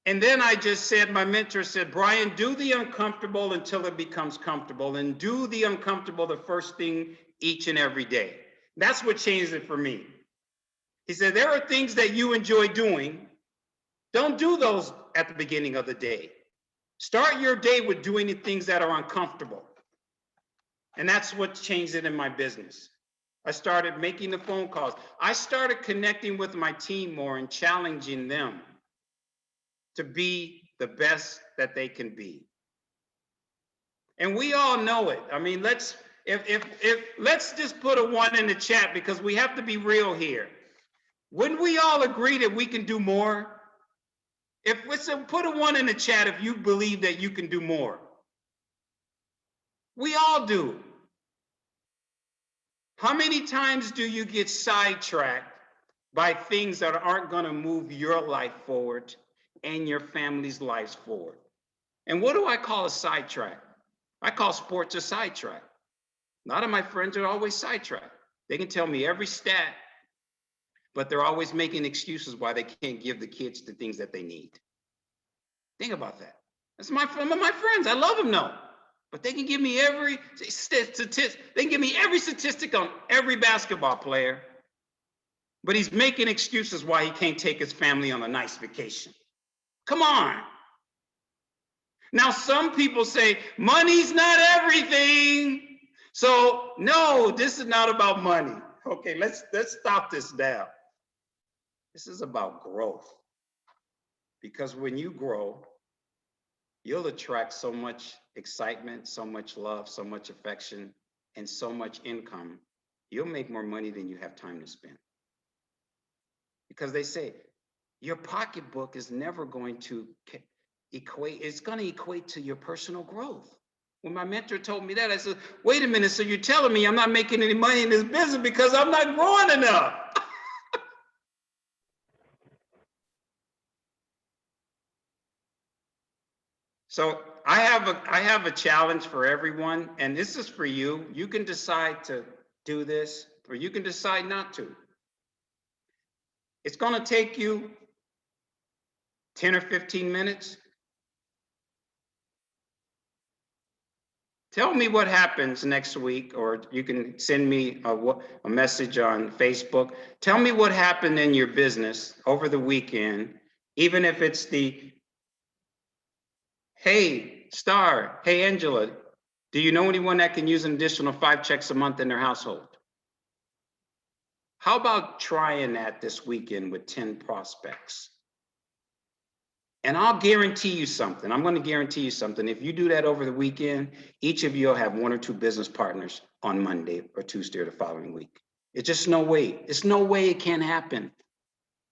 And then I just said, my mentor said, Brian, do the uncomfortable until it becomes comfortable, and do the uncomfortable the first thing each and every day. That's what changed it for me. He said, there are things that you enjoy doing. Don't do those at the beginning of the day. Start your day with doing the things that are uncomfortable. And that's what changed it in my business. I started making the phone calls. I started connecting with my team more and challenging them to be the best that they can be. And we all know it. I mean, let's just put a 1 in the chat, because we have to be real here. Wouldn't we all agree that we can do more? If let's put a 1 in the chat if you believe that you can do more. We all do. How many times do you get sidetracked by things that aren't going to move your life forward and your family's lives forward? And what do I call a sidetrack? I call sports a sidetrack. A lot of my friends are always sidetracked. They can tell me every stat, but they're always making excuses why they can't give the kids the things that they need. Think about that. That's my friends. I love them, no. But they can give me every statistic. They can give me every statistic on every basketball player. But he's making excuses why he can't take his family on a nice vacation. Come on. Now, some people say money's not everything. So no, this is not about money. Okay, let's stop this now. This is about growth. Because when you grow, you'll attract so much excitement, so much love, so much affection, and so much income. You'll make more money than you have time to spend. Because they say your pocketbook is never going to equate, it's going to equate to your personal growth. When my mentor told me that, I said, wait a minute, so you're telling me I'm not making any money in this business because I'm not growing enough? So I have a challenge for everyone, and this is for you. You can decide to do this, or you can decide not to. It's going to take you 10 or 15 minutes. Tell me what happens next week, or you can send me a message on Facebook. Tell me what happened in your business over the weekend, even if it's the, hey, Star, hey, Angela, do you know anyone that can use an additional 5 checks a month in their household? How about trying that this weekend with 10 prospects? And I'll guarantee you something. I'm going to guarantee you something. If you do that over the weekend, each of you will have 1 or 2 business partners on Monday or Tuesday or the following week. It's just no way. It's no way it can happen.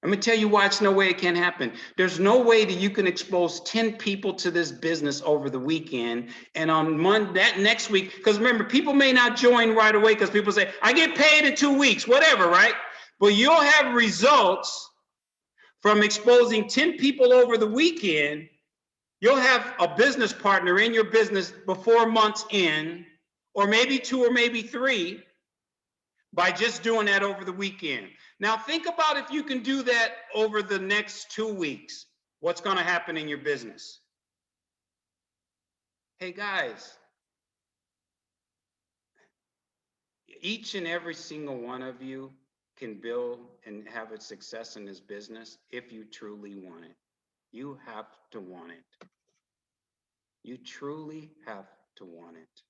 Let me tell you why it's no way it can happen. There's no way that you can expose 10 people to this business over the weekend, and on Monday, that next week, because remember, people may not join right away because people say, I get paid in 2 weeks, whatever, right? But you'll have results from exposing 10 people over the weekend. You'll have a business partner in your business before month's end, or maybe 2 or maybe 3, by just doing that over the weekend. Now think about if you can do that over the next 2 weeks, what's going to happen in your business. Hey guys, each and every single one of you can build and have a success in this business if you truly want it. You have to want it. You truly have to want it.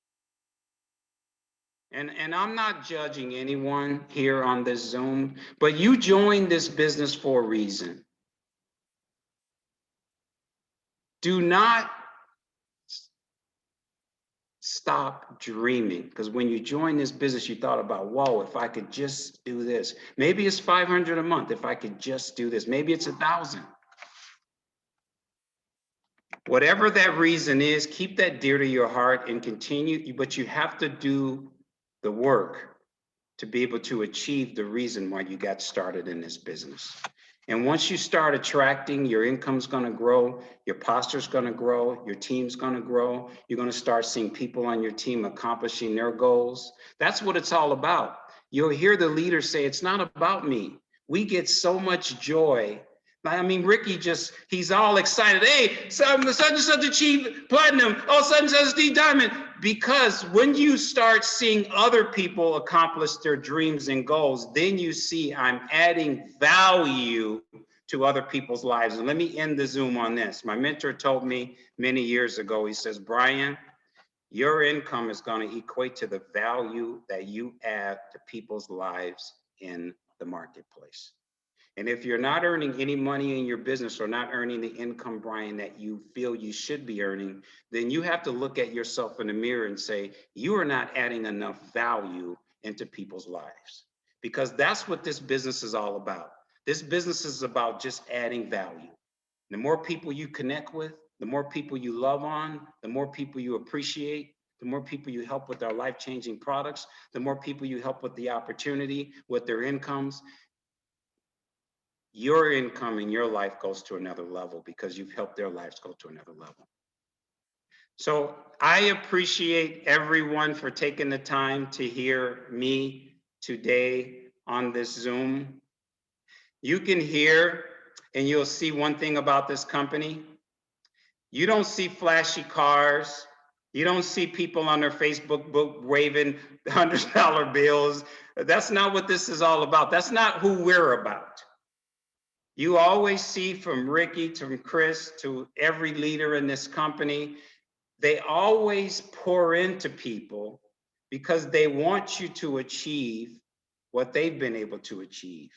And I'm not judging anyone here on this Zoom, but you joined this business for a reason. Do not stop dreaming, because when you join this business, you thought about, whoa, if I could just do this. Maybe it's 500 a month if I could just do this. Maybe it's 1,000. Whatever that reason is, keep that dear to your heart and continue, but you have to do the work to be able to achieve the reason why you got started in this business. And once you start attracting, your income's going to grow, your posture's going to grow, your team's going to grow. You're going to start seeing people on your team accomplishing their goals. That's what it's all about. You'll hear the leaders say, it's not about me. We get so much joy. I mean, Ricky he's all excited. Hey, such and such achieved platinum. Oh, such and such achieved diamond. Because when you start seeing other people accomplish their dreams and goals, then you see I'm adding value to other people's lives. And let me end the Zoom on this. My mentor told me many years ago, he says, Brian, your income is going to equate to the value that you add to people's lives in the marketplace. And if you're not earning any money in your business or not earning the income, Brian, that you feel you should be earning, then you have to look at yourself in the mirror and say, you are not adding enough value into people's lives. Because that's what this business is all about. This business is about just adding value. The more people you connect with, the more people you love on, the more people you appreciate, the more people you help with their life-changing products, the more people you help with the opportunity, with their incomes, your income in your life goes to another level because you've helped their lives go to another level. So I appreciate everyone for taking the time to hear me today on this Zoom. You can hear and you'll see one thing about this company. You don't see flashy cars. You don't see people on their Facebook book waving $100 bills. That's not what this is all about. That's not who we're about. You always see from Ricky to Chris to every leader in this company, they always pour into people because they want you to achieve what they've been able to achieve.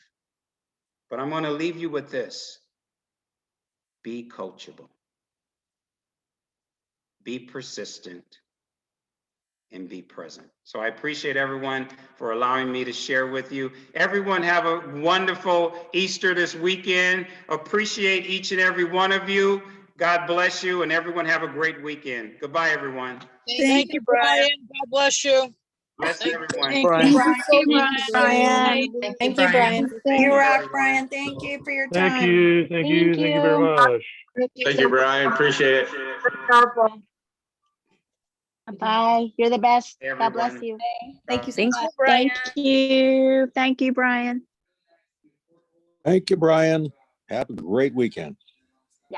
But I'm going to leave you with this. Be coachable. Be persistent. And be present. So I appreciate everyone for allowing me to share with you. Everyone have a wonderful Easter this weekend. Appreciate each and every one of you. God bless you, and everyone have a great weekend. Goodbye, everyone. Thank you, Brian. God bless you. Bless you, everyone. Thank Brian. you, Brian. Thank you, Brian. Thank You you, rock, everyone. Brian. Thank you for your Thank time. you. Thank you. Thank you very much. Thank you, Brian. Appreciate it. Bye. You're the best. Hey, God bless everyone. you. Thank you so Thank much. you, Brian. Thank you, Brian. Thank you, Brian. Have a great weekend. Yeah.